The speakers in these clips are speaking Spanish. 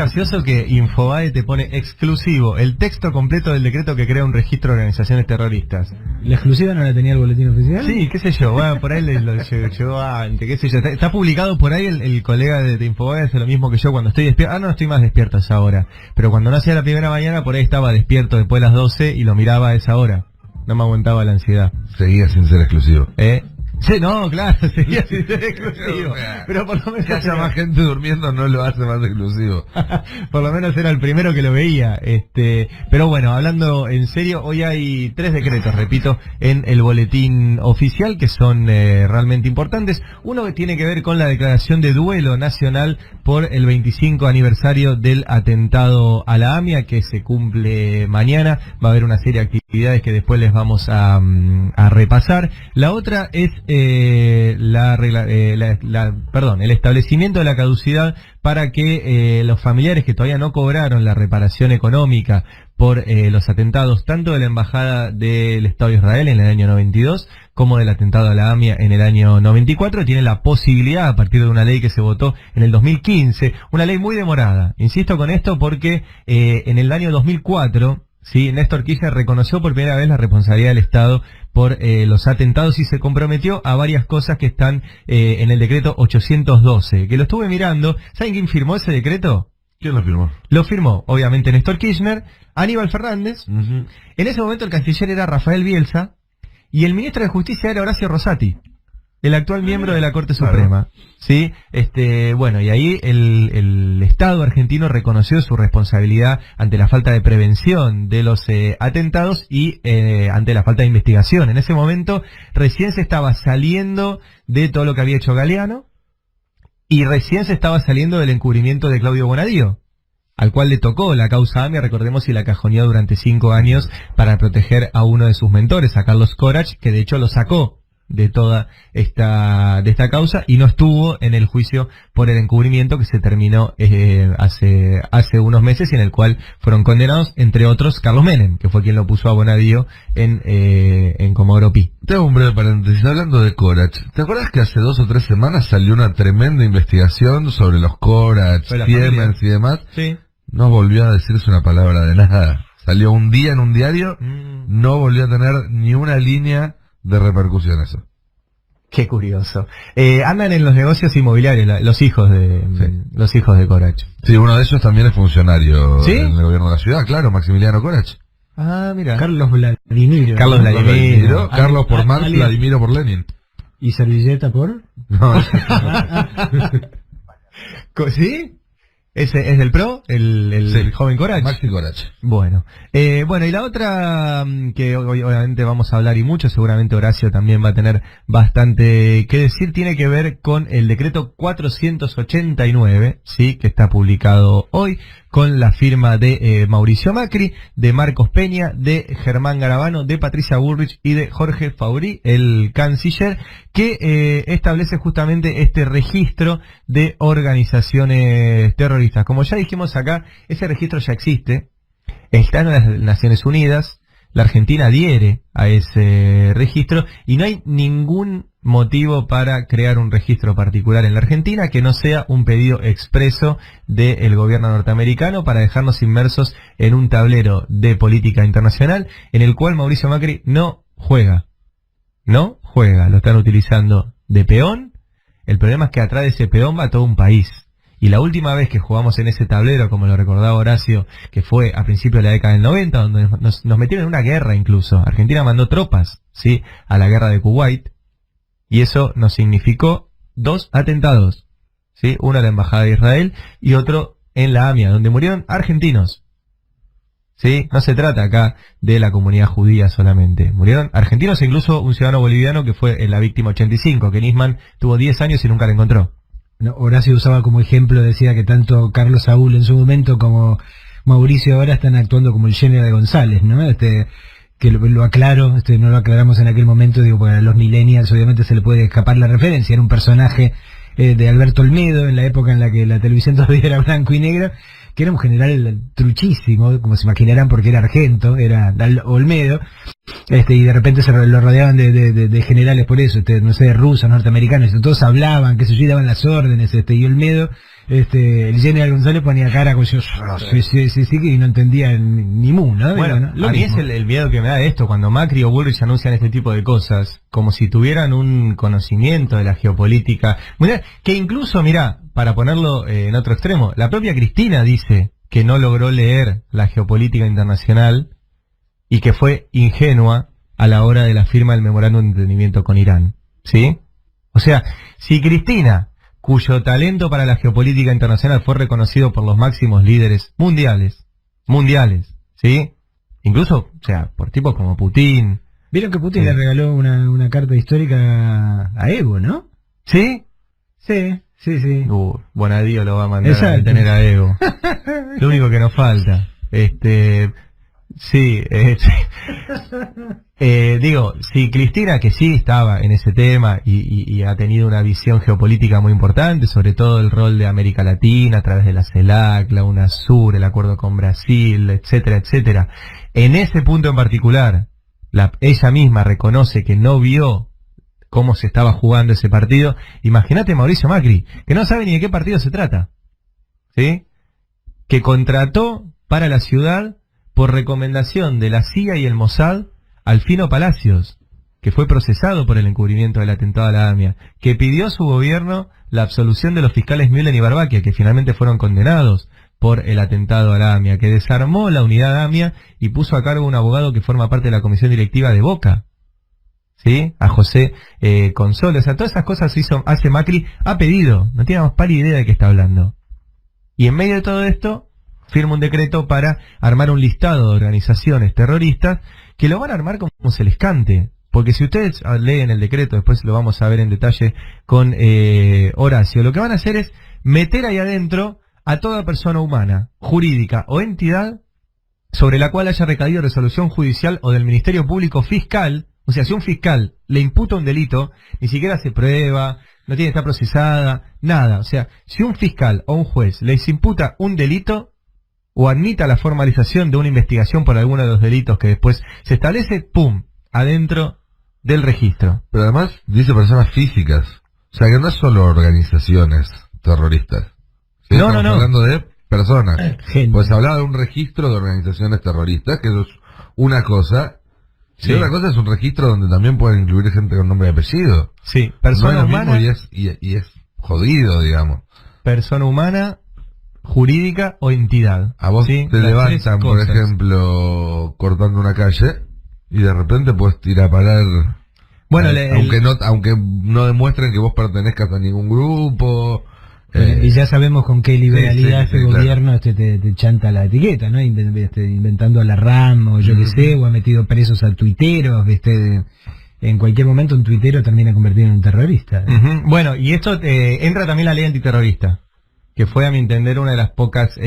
gracioso que Infobae te pone exclusivo el texto completo del decreto que crea un registro de organizaciones terroristas. ¿La exclusiva no la tenía el boletín oficial? Sí, qué sé yo, bueno, por ahí lo llegó antes, qué sé yo. Está publicado por ahí, el colega de Infobae hace lo mismo que yo cuando estoy despierto. No estoy más despierto a esa hora. Pero cuando no hacía la primera mañana, por ahí estaba despierto después de las 12 y lo miraba a esa hora. No me aguantaba la ansiedad. Seguía sin ser exclusivo. Sí, no, claro, seguía sin ser exclusivo. Pero por lo menos que haya más gente durmiendo no lo hace más exclusivo. Por lo menos era el primero que lo veía. Pero bueno, hablando en serio, hoy hay 3 decretos, repito, en el boletín oficial que son realmente importantes. Uno que tiene que ver con la declaración de duelo nacional por el 25 aniversario del atentado a la AMIA, que se cumple mañana. Va a haber una serie de actividades que después les vamos a repasar. La otra es el establecimiento de la caducidad para que los familiares que todavía no cobraron la reparación económica por los atentados tanto de la Embajada del Estado de Israel en el año 92 como del atentado a la AMIA en el año 94, tienen la posibilidad a partir de una ley que se votó en el 2015, una ley muy demorada. Insisto con esto porque en el año 2004... sí, Néstor Kirchner reconoció por primera vez la responsabilidad del Estado por los atentados y se comprometió a varias cosas que están en el decreto 812, que lo estuve mirando. ¿Saben quién firmó ese decreto? ¿Quién lo firmó? Lo firmó, obviamente, Néstor Kirchner, Aníbal Fernández. En ese momento el canciller era Rafael Bielsa y el ministro de Justicia era Horacio Rosati, el actual miembro de la Corte Suprema. Sí, bueno, y ahí el Estado argentino reconoció su responsabilidad ante la falta de prevención de los atentados y ante la falta de investigación. En ese momento recién se estaba saliendo de todo lo que había hecho Galeano y recién se estaba saliendo del encubrimiento de Claudio Bonadío, al cual le tocó la causa AMIA, recordemos, y la cajoneó durante 5 años para proteger a uno de sus mentores, a Carlos Corach, que de hecho lo sacó de toda esta causa y no estuvo en el juicio por el encubrimiento que se terminó hace unos meses y en el cual fueron condenados, entre otros, Carlos Menem, que fue quien lo puso a Bonadío en Comodoro Pi. Te hago un breve paréntesis, hablando de Corach. ¿Te acuerdas que hace 2 o 3 semanas salió una tremenda investigación sobre los Corach, Siemens y demás? Sí. No volvió a decirse una palabra de nada. Salió un día en un diario, no volvió a tener ni una línea de repercusión eso. Qué curioso. Andan en los negocios inmobiliarios los hijos de Corach. Sí, uno de ellos también es funcionario ¿Sí? en el gobierno de la ciudad, claro, Maximiliano Corach. Ah, mira. Carlos Vladimiro. Carlos Vladimiro. Carlos por Marx, Vladimiro por Lenin. ¿Y servilleta por? No, ¿Sí? ¿Ese es del PRO? ¿El joven Corach? Maxi Corach. Bueno, y la otra que obviamente vamos a hablar y mucho, seguramente Horacio también va a tener bastante que decir, tiene que ver con el decreto 489, sí, que está publicado hoy, con la firma de Mauricio Macri, de Marcos Peña, de Germán Garabano, de Patricia Bullrich y de Jorge Faurí, el canciller, que establece justamente este registro de organizaciones terroristas. Como ya dijimos acá, ese registro ya existe, está en las Naciones Unidas, la Argentina adhiere a ese registro y no hay ningún motivo para crear un registro particular en la Argentina que no sea un pedido expreso del gobierno norteamericano para dejarnos inmersos en un tablero de política internacional en el cual Mauricio Macri no juega, lo están utilizando de peón. El problema es que atrás de ese peón va todo un país. Y la última vez que jugamos en ese tablero, como lo recordaba Horacio, que fue a principios de la década del 90, donde nos metieron en una guerra incluso. Argentina mandó tropas, ¿sí?, a la guerra de Kuwait, y eso nos significó 2 atentados, ¿sí? Uno en la Embajada de Israel y otro en la AMIA, donde murieron argentinos. ¿Sí? No se trata acá de la comunidad judía solamente. Murieron argentinos e incluso un ciudadano boliviano que fue la víctima 85, que Nisman tuvo 10 años y nunca la encontró. No, Horacio usaba como ejemplo, decía que tanto Carlos Saúl en su momento como Mauricio ahora están actuando como el género de González, ¿no? Que lo aclaro, no lo aclaramos en aquel momento, digo, porque a los millennials obviamente se le puede escapar la referencia, era un personaje de Alberto Olmedo en la época en la que la televisión todavía era blanco y negro, que era un general truchísimo, como se imaginarán, porque era argento, era Olmedo, y de repente lo rodeaban de generales por eso, no sé, rusos, norteamericanos, todos hablaban, qué sé yo, y daban las órdenes, y Olmedo, el general González ponía cara como si sí, y no entendía ni mu, ¿no? Bueno, a mí es el miedo que me da esto, cuando Macri o Bullrich anuncian este tipo de cosas, como si tuvieran un conocimiento de la geopolítica mundial, que incluso, mirá, para ponerlo en otro extremo, la propia Cristina dice que no logró leer la geopolítica internacional y que fue ingenua a la hora de la firma del memorándum de entendimiento con Irán, ¿sí? O sea, si Cristina, cuyo talento para la geopolítica internacional fue reconocido por los máximos líderes mundiales, ¿sí? Incluso, o sea, por tipos como Putin. Vieron que Putin le regaló una carta histórica a Evo, ¿no? ¿Sí? Sí. Bonadío lo va a mandar a detener a Evo. Lo único que nos falta. Digo, si Cristina, que sí estaba en ese tema y ha tenido una visión geopolítica muy importante, sobre todo el rol de América Latina a través de la CELAC, la UNASUR, el acuerdo con Brasil, etcétera, en ese punto en particular, ella misma reconoce que no vio cómo se estaba jugando ese partido. Imagínate Mauricio Macri, que no sabe ni de qué partido se trata, ¿sí? Que contrató para la ciudad, por recomendación de la CIA y el Mossad, Alfino Palacios, que fue procesado por el encubrimiento del atentado a la AMIA, que pidió a su gobierno la absolución de los fiscales Müller y Barbaquia, que finalmente fueron condenados por el atentado a la AMIA, que desarmó la unidad AMIA y puso a cargo un abogado que forma parte de la comisión directiva de Boca, ¿sí? A José Console. O sea, todas esas cosas hace Macri, ha pedido, no tiene más pálida idea de qué está hablando. Y en medio de todo esto, firma un decreto para armar un listado de organizaciones terroristas que lo van a armar como se les cante. Porque si ustedes leen el decreto, después lo vamos a ver en detalle con Horacio, lo que van a hacer es meter ahí adentro a toda persona humana, jurídica o entidad sobre la cual haya recaído resolución judicial o del Ministerio Público Fiscal. O sea, si un fiscal le imputa un delito, ni siquiera se prueba, no tiene que estar procesada, nada. O sea, si un fiscal o un juez les imputa un delito, o admita la formalización de una investigación por alguno de los delitos que después se establece, ¡pum!, adentro del registro. Pero además dice personas físicas, o sea que no es solo organizaciones terroristas. ¿Sí? No. Hablando de personas. Pues se hablaba de un registro de organizaciones terroristas, que eso es una cosa, y otra cosa es un registro donde también pueden incluir gente con nombre y apellido. Sí, persona humana. Y es jodido, digamos. Persona humana, jurídica o entidad. A vos ¿sí? te levantan, por ejemplo, cortando una calle y de repente puedes ir a parar. Bueno, aunque no demuestren que vos pertenezcas a ningún grupo. Y ya sabemos con qué liberalidad este gobierno te chanta la etiqueta, ¿no? Inventando a la RAM o yo qué sé, o ha metido presos a tuiteros, en cualquier momento un tuitero termina convertido en un terrorista. Bueno, y esto entra también la ley antiterrorista, que fue, a mi entender, una de las pocas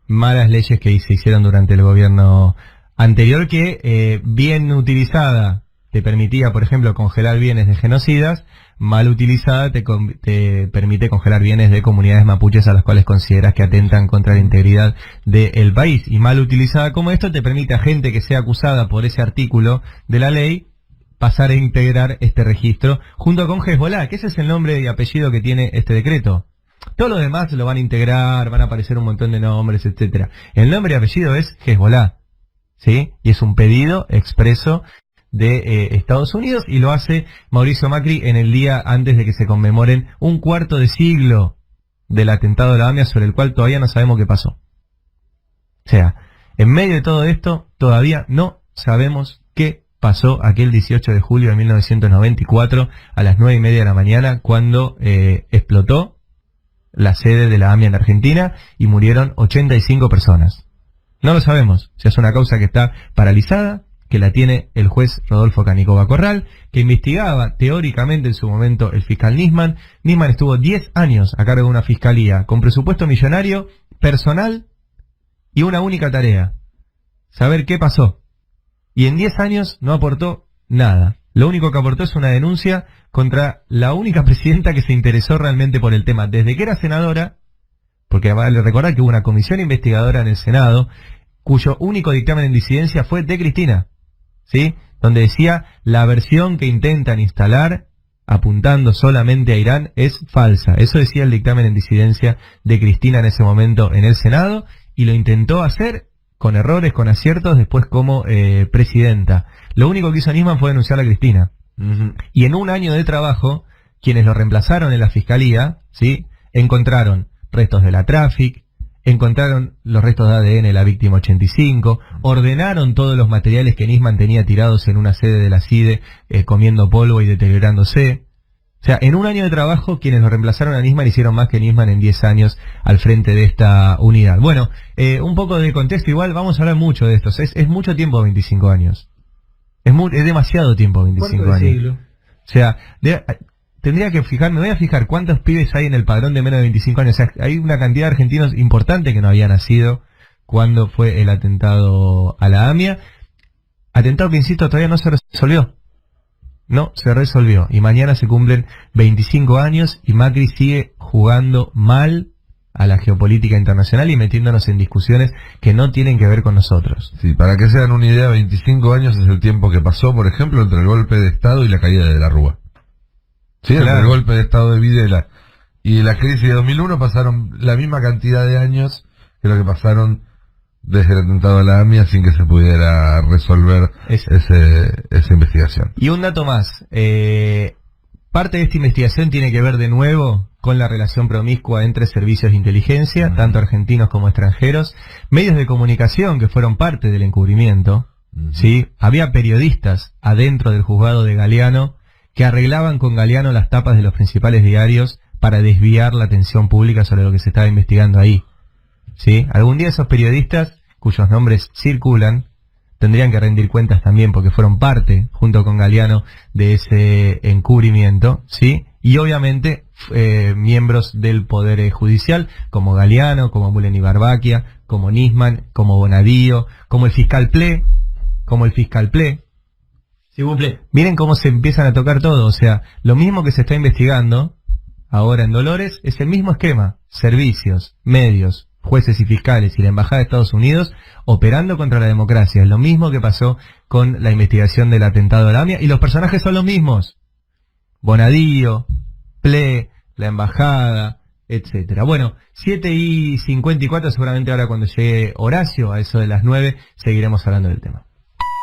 malas leyes que se hicieron durante el gobierno anterior, que bien utilizada te permitía, por ejemplo, congelar bienes de genocidas, mal utilizada te permite congelar bienes de comunidades mapuches a las cuales consideras que atentan contra la integridad del país. Y mal utilizada como esto te permite a gente que sea acusada por ese artículo de la ley pasar a integrar este registro junto con Hezbollah, que ese es el nombre y apellido que tiene este decreto. Todos los demás lo van a integrar, van a aparecer un montón de nombres, etcétera. El nombre y apellido es Hezbollah, ¿sí? Y es un pedido expreso de Estados Unidos, y lo hace Mauricio Macri en el día antes de que se conmemoren un cuarto de siglo del atentado de la AMIA, sobre el cual todavía no sabemos qué pasó. O sea, en medio de todo esto, todavía no sabemos qué pasó aquel 18 de julio de 1994 a las 9:30 de la mañana, cuando explotó la sede de la AMIA en Argentina y murieron 85 personas. No lo sabemos, o sea, es una causa que está paralizada, que la tiene el juez Rodolfo Canicova Corral, que investigaba teóricamente en su momento el fiscal Nisman. Nisman estuvo 10 años a cargo de una fiscalía con presupuesto millonario, personal y una única tarea: saber qué pasó. Y en 10 años no aportó nada. Lo único que aportó es una denuncia contra la única presidenta que se interesó realmente por el tema, desde que era senadora, porque vale recordar que hubo una comisión investigadora en el Senado cuyo único dictamen en disidencia fue de Cristina, ¿sí? Donde decía la versión que intentan instalar apuntando solamente a Irán es falsa. Eso decía el dictamen en disidencia de Cristina en ese momento en el Senado, y lo intentó hacer con errores, con aciertos, después como presidenta. Lo único que hizo Nisman fue denunciar a Cristina. Y en un año de trabajo, quienes lo reemplazaron en la fiscalía, ¿sí?, encontraron restos de la Traffic, encontraron los restos de ADN de la víctima 85, ordenaron todos los materiales que Nisman tenía tirados en una sede de la CIDE, comiendo polvo y deteriorándose. O sea, en un año de trabajo, quienes lo reemplazaron a Nisman hicieron más que Nisman en 10 años al frente de esta unidad. Bueno, un poco de contexto, igual vamos a hablar mucho de esto. Es mucho tiempo, 25 años. Es demasiado tiempo, 25 años. Siglo? O sea, tendría que me voy a fijar cuántos pibes hay en el padrón de menos de 25 años. O sea, hay una cantidad de argentinos importante que no había nacido cuando fue el atentado a la AMIA. Atentado que, insisto, todavía no se resolvió. No se resolvió. Y mañana se cumplen 25 años y Macri sigue jugando mal a la geopolítica internacional y metiéndonos en discusiones que no tienen que ver con nosotros. Sí, para que se den una idea, 25 años es el tiempo que pasó, por ejemplo, entre el golpe de Estado y la caída de la Rúa. Sí, claro. Entre el golpe de Estado de Videla y la crisis de 2001 pasaron la misma cantidad de años que lo que pasaron desde el atentado a la AMIA sin que se pudiera resolver esa investigación. Y un dato más, parte de esta investigación tiene que ver de nuevo con la relación promiscua entre servicios de inteligencia, tanto argentinos como extranjeros, medios de comunicación que fueron parte del encubrimiento, ¿sí? Había periodistas adentro del juzgado de Galeano que arreglaban con Galeano las tapas de los principales diarios para desviar la atención pública sobre lo que se estaba investigando ahí, ¿sí? Algún día esos periodistas, cuyos nombres circulan, tendrían que rendir cuentas también porque fueron parte, junto con Galeano, de ese encubrimiento, ¿sí? Y obviamente miembros del Poder Judicial, como Galeano, como Mullen y Barbaquia, como Nisman, como Bonadío, como el fiscal Ple, Miren cómo se empiezan a tocar todo. O sea, lo mismo que se está investigando ahora en Dolores es el mismo esquema. Servicios, medios, jueces y fiscales y la Embajada de Estados Unidos operando contra la democracia. Es lo mismo que pasó con la investigación del atentado a la AMIA, y los personajes son los mismos. Bonadío, Ple, la Embajada, etcétera. Bueno, 7:54, seguramente ahora cuando llegue Horacio, a eso de las 9, seguiremos hablando del tema.